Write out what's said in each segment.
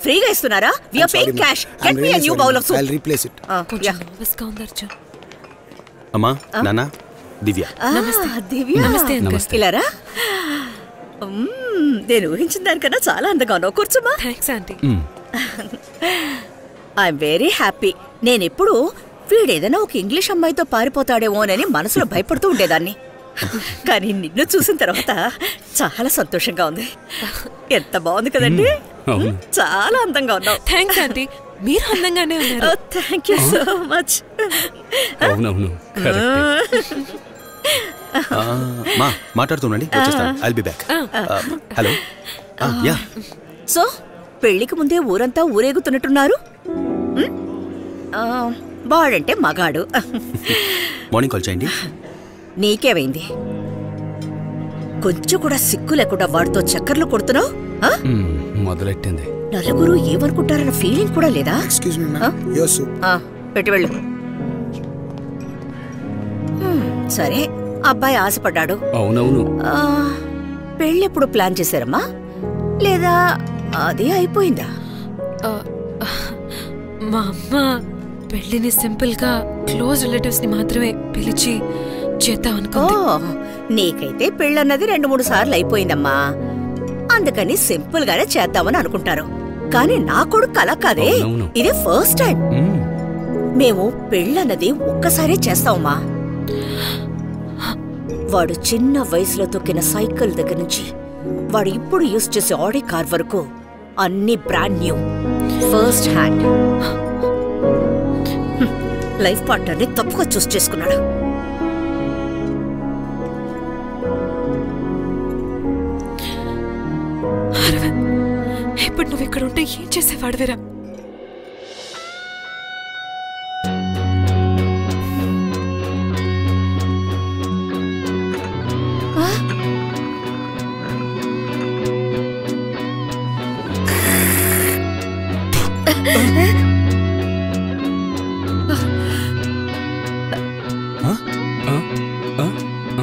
ఫ్రీగా ఇస్తున్నారా? We are paying cash. Get me a new bowl of soup. I will replace it. Yeah. అమ్మా నాన్న దివ్య. నమస్తే దివ్య. నమస్తే అంకుల్. ఇలారా. నేను ఊహించిన దానికన్నా చాలా అందంగా ఉన్నావు. కూర్చోమా. Thanks aunty. I'm very happy. నేనెప్పుడు వీడేదైనా ఒక ఇంగ్లీష్ అమ్మాయితో పారిపోతాడేమోనని మనసులో భయపడుతూ ఉండేదాన్ని. కానీ నిన్ను చూసిన తర్వాత చాలా సంతోషంగా ఉంది. ఎంత బాగుంది కదండి. చాలా అందంగా ఉన్నావు. Thanks aunty. మీరు అందంగానే ఉన్నారు. Thank you so much. అవునవును మా మాట్లాడుతుండండి, I'll be back. Hello. Yeah. So పెళ్లికి ముందే ఊరంతా ఊరేగుతున్నట్టున్నారు. వాడంటే మగాడు. మార్నింగ్ కాల్ చేయండి. నీకేమైంది? కొంచెం కూడా సిగ్గు లేకుండా వాడితో చక్కర్లు కొడుతున్నావు. మొదలెట్టింది. నలుగురు ఏమనుకుంటారన్న ఫీలింగ్ కూడా లేదా? Excuse me ma'am, your soup. పెట్టి వెళ్ళు. సరే, అబ్బాయి ఆశపడ్డాడు. అవునవును. పెళ్ళెప్పుడు ప్లాన్ చేశారమ్మా? లేదా అదే అయిపోయిందా? మా అమ్మ పెళ్లిని సింపుల్ గా క్లోజ్ రిలేటివ్స్ ని మాత్రమే పిలిచి చేద్దాం అనుకుంది. నీకైతే పెళ్ళన్నది 2-3 సార్లు అయిపోయిందమ్మా. అందుకని సింపుల్ గానే చేద్దామని అనుకుంటారు. కానీ నా కొడుకు అలా కాదే. ఇదే ఫస్ట్ టైం. మేము పెళ్ళన్నది ఒక్కసారే చేస్తామమ్మా. వాడు చిన్న వయసులో తొక్కిన సైకిల్ దగ్గర నుంచి వాడు ఇప్పుడు యూజ్ చేసే ఆడి కార్ వరకు అన్ని brand new, first hand. Life పార్ట్నర్ని తప్పుగా చూస్ చేసుకున్నాడు. ఇప్పుడు నువ్వు ఇక్కడ ఉంటే ఏం చేసేవాడివేరా?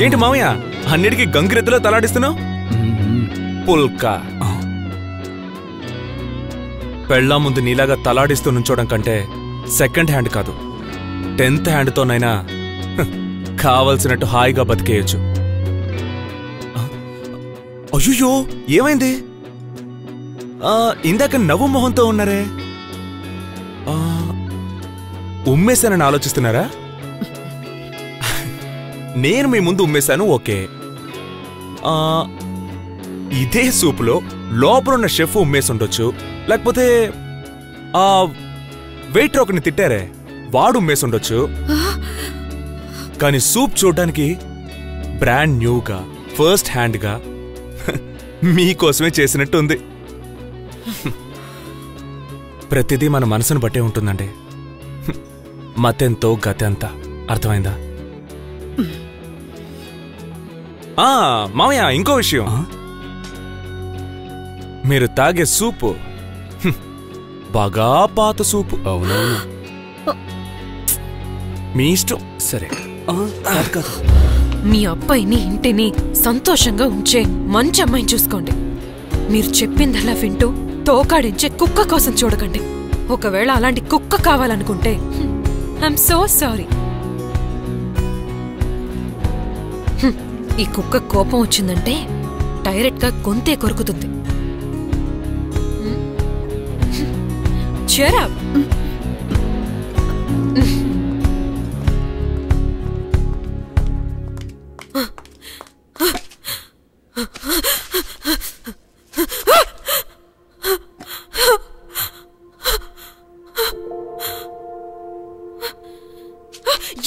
ఏంటి మామయ్య అన్నిటికీ గంగిరెద్దులో తలాడిస్తున్నావు? పుల్కా పెళ్ళా ముందు నీలాగా తలాడిస్తూ నుంచోడం కంటే సెకండ్ హ్యాండ్ కాదు 10th హ్యాండ్తోనైనా కావలసినట్టు హాయిగా బతికేయచ్చు. అయ్యో ఏమైంది? ఇందాక నవ్వు మొహంతో ఉన్నారే, ఉమ్మేశానని ఆలోచిస్తున్నారా? నేను మీ ముందు ఉమ్మేశాను, ఓకే. ఇదే సూపులో లోపలున్న షెఫ్ ఉమ్మేసి ఉండొచ్చు, లేకపోతే వెయిటర్ ఒకరిని తిట్టారే వాడు ఉమ్మేసి ఉండొచ్చు. కానీ సూప్ చూడడానికి బ్రాండ్ న్యూగా, ఫస్ట్ హ్యాండ్గా మీకోసమే చేసినట్టుంది. ప్రతిదీ మన మనసును బట్టే ఉంటుందండి. మతెంతో గతెంత, అర్థమైందా? మామయ్య ఇంకో విషయం, మీరు తాగే సూపు బాగా పాత సూపు. అవునవును. మీ ఇష్టం. సరే, మీ అబ్బాయిని ఇంటిని సంతోషంగా ఉంచే మంచి అమ్మాయిని చూసుకోండి. మీరు చెప్పిందలా వింటూ తోకాడించే కుక్క కోసం చూడకండి. ఒకవేళ అలాంటి కుక్క కావాలనుకుంటే ఐఎమ్ సో సారీ. ఈ కుక్క కోపం వచ్చిందంటే డైరెక్ట్ గా గొంతే కొరుకుతుంది. Cheer up.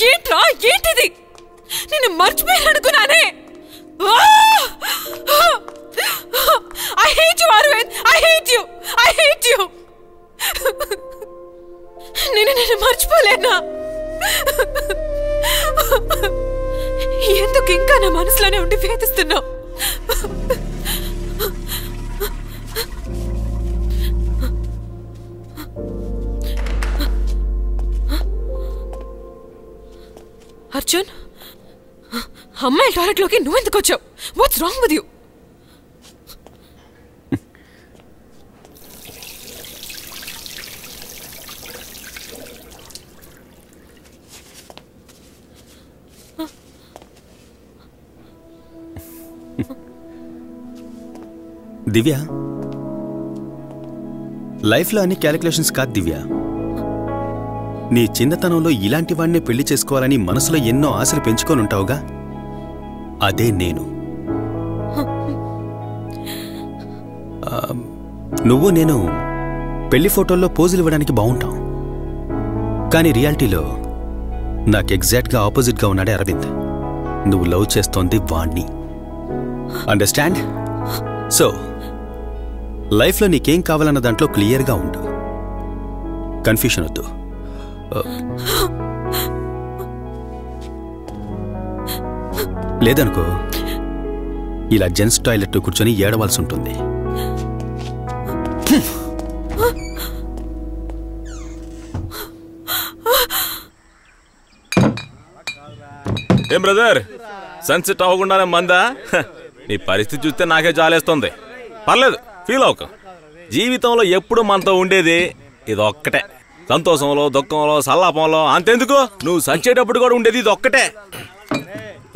ఏంట్రా ఏంటిది? నేను మర్చిపోయానుకున్నానే. I hate you, Arvind. I hate you. I hate you. నేను మర్చిపోలేనా? ఎందుకు ఇంకా నా మనసులోనే ఉండి వేధిస్తున్నావు? అర్జున్, అమ్మాయి టాయిలెట్లోకి నువ్వెందుకు వచ్చావు? What's wrong with you? Divya, లైఫ్లో అన్ని క్యాలిక్యులేషన్స్ కాదు దివ్య. నీ చిన్నతనంలో ఇలాంటి వాడినే పెళ్లి చేసుకోవాలని మనసులో ఎన్నో ఆశలు పెంచుకొని ఉంటావుగా, అదే నేను. నువ్వు నేను పెళ్లి ఫోటోల్లో పోజులు ఇవ్వడానికి బాగుంటాం, కానీ రియాలిటీలో నాకు ఎగ్జాక్ట్గా ఆపోజిట్గా ఉన్నాడే అరవింద్. నువ్వు లవ్ చేస్తోంది వాణ్ణి. అండర్స్టాండ్? సో లైఫ్లో నీకేం కావాలన్న దాంట్లో క్లియర్గా ఉండు, కన్ఫ్యూషన్ వద్దు. లేదనుకో ఇలా జెంట్స్ టాయిలెట్ కూర్చొని ఏడవలసి ఉంటుంది. ఏం బ్రదర్, సన్సెట్ అవ్వకుండానే మందా? నీ పరిస్థితి చూస్తే నాకే జాలేస్తుంది. పర్లేదు, ఫీల్ అవ్వకు. జీవితంలో ఎప్పుడు మనతో ఉండేది ఇది ఒక్కటే. సంతోషంలో, దుఃఖంలో, సల్లాపంలో, అంతెందుకు నువ్వు సచ్చేటప్పుడు కూడా ఉండేది ఇది ఒక్కటే.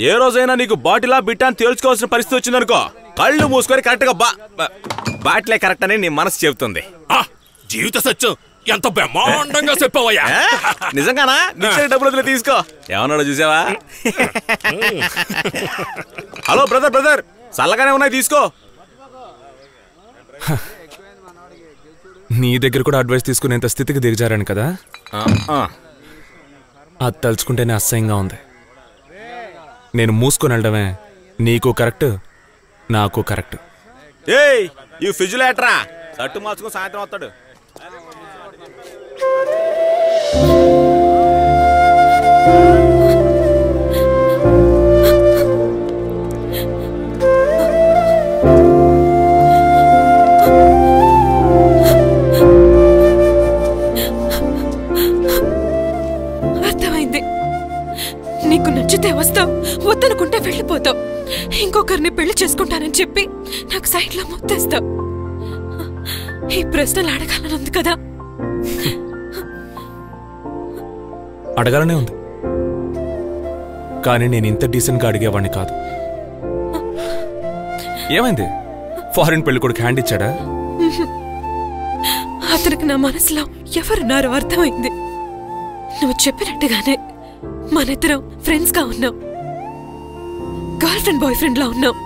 ఏ రోజైనా నీకు బాటిలా బిట్టా అని తేల్చుకోవాల్సిన పరిస్థితి వచ్చిందనుకో, కళ్ళు మూసుకొని కరెక్ట్గా బాటిలే కరెక్ట్ అని నీ మనసు చెబుతుంది. జీవిత సత్యం ఎంత బ్రహ్మాండంగా చెప్పవయ్యా. నిజంగానా? నిశ్చయ డబ్బులు తీసుకో. ఏమన్నాడో చూసావా? హలో బ్రదర్, బ్రదర్ చల్లగానే ఉన్నాయి, తీసుకో. నీ దగ్గర కూడా అడ్వైస్ తీసుకునేంత స్థితికి దిగజారాను కదా, అది తలుచుకుంటేనే అసహ్యంగా ఉంది. నేను మూసుకొని వెళ్ళడమే నీకు కరెక్ట్, నాకు కరెక్ట్. ఏయ్, ఈ ఫ్రిడ్జ్ లేటరా సట్టు మార్చుకుని సాయంత్రం వస్తాడు. అర్థమైంది. నీకు నచ్చితే వస్తావు, వద్దనుకుంటే వెళ్ళిపోతావు. ఇంకొకరిని పెళ్లి చేసుకుంటానని చెప్పి నాకు సైడ్లో ముత్తేస్తావు. ఈ ప్రశ్నలు అడగాలని ఉంది కదా? అడగాలనే ఉంది, కానీ నేను ఇంత డీసెంట్గా అడిగేవాడిని కాదు. ఏమైంది? ఫారిన్ పెళ్లి కొడుకు హ్యాండ్ ఇచ్చాడా? అతనికి నా మనసులో ఎవరున్నారో అర్థమైంది. నువ్వు చెప్పినట్టుగానే మనిద్దరం ఫ్రెండ్స్ గా ఉన్నాం, గర్ల్ ఫ్రెండ్ బాయ్ ఫ్రెండ్ లా ఉన్నాం.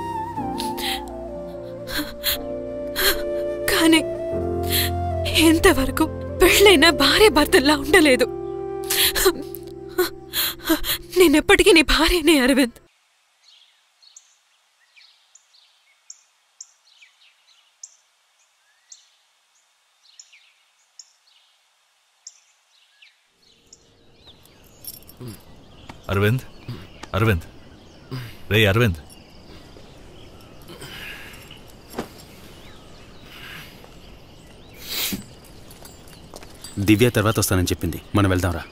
కానీ ఎంతవరకు పెళ్ళైనా భార్య భర్తల్లా ఉండలేదు. నేనెప్పటికీ నీ భార్యనే అరవింద్. అరవింద్, అరవింద్, రే అరవింద్, దివ్య తర్వాత వస్తానని చెప్పింది, మనం వెళ్దాంరా.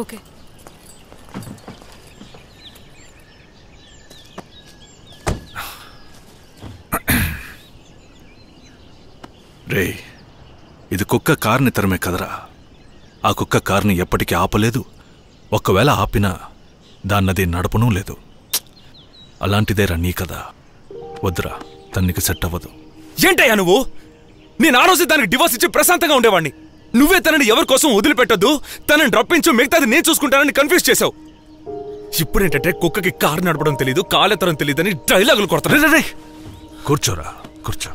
ఓకే. రే, ఇది కుక్క కార్ని తరమే కదరా. ఆ కుక్క కార్ని ఎప్పటికీ ఆపలేదు, ఒకవేళ ఆపినా దాన్నది నడపనూ లేదు. అలాంటిదేరా నీ కదా. వద్దురా, తనకి సెట్ అవ్వదు. ఏంటయ్యా నువ్వు? నేను ఆ రోజు దానికి డివోర్స్ ఇచ్చి ప్రశాంతంగా ఉండేవాడిని. నువ్వే తనని ఎవరి కోసం వదిలిపెట్టొద్దు, తనని రప్పించు, మిగతాది నేను చూసుకుంటానని కన్ఫ్యూజ్ చేశావు. ఇప్పుడేంటంటే కుక్కకి కారు నడపడం తెలీదు, కాలెత్తడం తెలియదని డైలాగులు కొడతాను. కూర్చోరా, కూర్చో.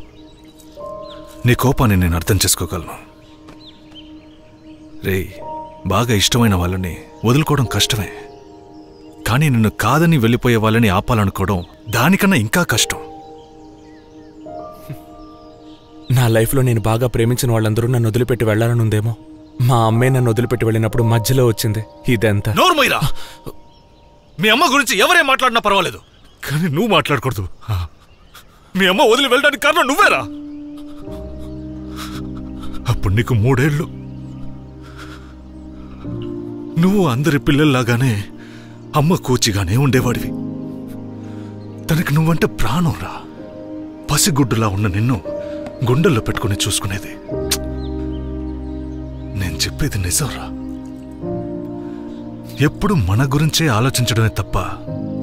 నీ కోపాన్ని నేను అర్థం చేసుకోగలను. రే, బాగా ఇష్టమైన వాళ్ళని వదులుకోవడం కష్టమే, కానీ నిన్ను కాదని వెళ్ళిపోయే వాళ్ళని ఆపాలనుకోవడం దానికన్నా ఇంకా కష్టం. నా లైఫ్లో నేను బాగా ప్రేమించిన వాళ్ళందరూ నన్ను వదిలిపెట్టి వెళ్లాలనుందేమో. మా అమ్మే నన్ను వదిలిపెట్టి వెళ్ళినప్పుడు మధ్యలో వచ్చింది ఇదంతా. నోర్మోయిరా, మీ అమ్మ గురించి ఎవరే మాట్లాడినా పర్వాలేదు, కానీ నువ్వు మాట్లాడకూడదు. మీ అమ్మ వదిలి వెళ్ళడానికి కారణం నువ్వేరా. అప్పుడు నీకు 3 ఏళ్ళు. నువ్వు అందరి పిల్లల్లాగానే అమ్మ కూచిగానే ఉండేవాడివి. తనకి నువ్వంటే ప్రాణం రా. పసిగుడ్డులా ఉన్న నిన్ను గుండెల్లో పెట్టుకుని చూసుకునేది. నేను చెప్పేది నిజంరా. ఎప్పుడు మన గురించే ఆలోచించడమే తప్ప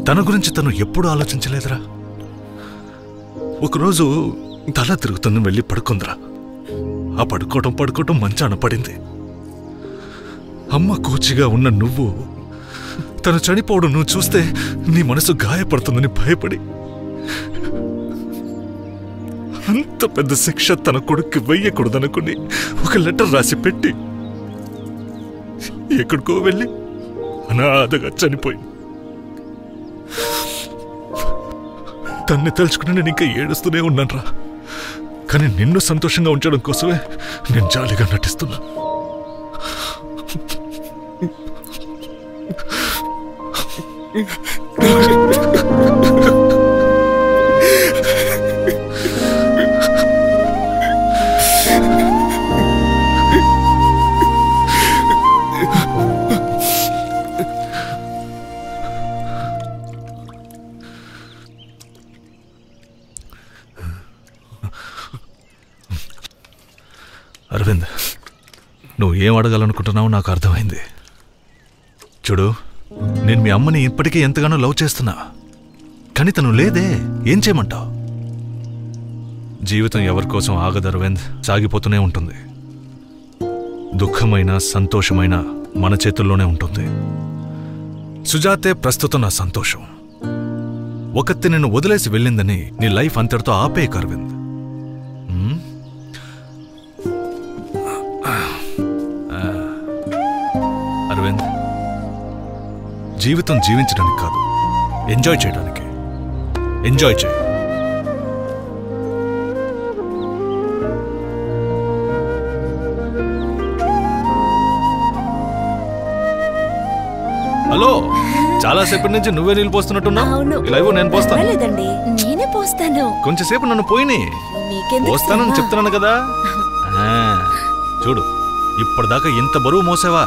తన గురించి తను ఎప్పుడు ఆలోచించలేదురా. ఒకరోజు తల తిరుగుతున్న వెళ్ళి పడుకుందిరా. ఆ పడుకోవటం మంచాన పడింది. అమ్మ కూచిగా ఉన్న నువ్వు తను చనిపోవడం నువ్వు చూస్తే నీ మనసు గాయపడుతుందని భయపడి అంత పెద్ద శిక్ష తన కొడుక్కి వెయ్యకూడదనుకుని ఒక లెటర్ రాసి పెట్టి ఎక్కడికో వెళ్ళి అనాథగా చనిపోయి తన్ని తలుచుకుని నేను ఇంకా ఏడుస్తూనే ఉన్నానురా. కానీ నిన్ను సంతోషంగా ఉంచడం కోసమే నేను జాలిగా నటిస్తున్నా. అరవింద్, నువ్వు ఏం అడగాలనుకుంటున్నావో నాకు అర్థమైంది. చూడు, నేను మీ అమ్మని ఇప్పటికీ ఎంతగానో లవ్ చేస్తున్నా. కానీ తను లేదే, ఏం చేయమంటావు? జీవితం ఎవరికోసం ఆగదు అరవింద్, సాగిపోతూనే ఉంటుంది. దుఃఖమైన సంతోషమైన మన చేతుల్లోనే ఉంటుంది. సుజాతే ప్రస్తుతం నా సంతోషం. ఒకత్తి నిన్ను వదిలేసి వెళ్ళిందని నీ లైఫ్ అంతటితో ఆపేయకు అరవింద్. అరవింద్, జీవితం జీవించడానికి కాదు, ఎంజాయ్ చేయడానికి. ఎంజాయ్ చేయి. హలో, చాలాసేపటి నుంచి నువ్వే నీళ్ళు పోస్తున్నట్టున్నావు. ఇలా నేను పోస్తాను. నేనే పోస్తాను. కొంచెంసేపు నన్ను పోయిని పోస్తానని చెప్తున్నాను కదా. చూడు, ఇప్పటిదాకా ఇంత బరువు మోసావా?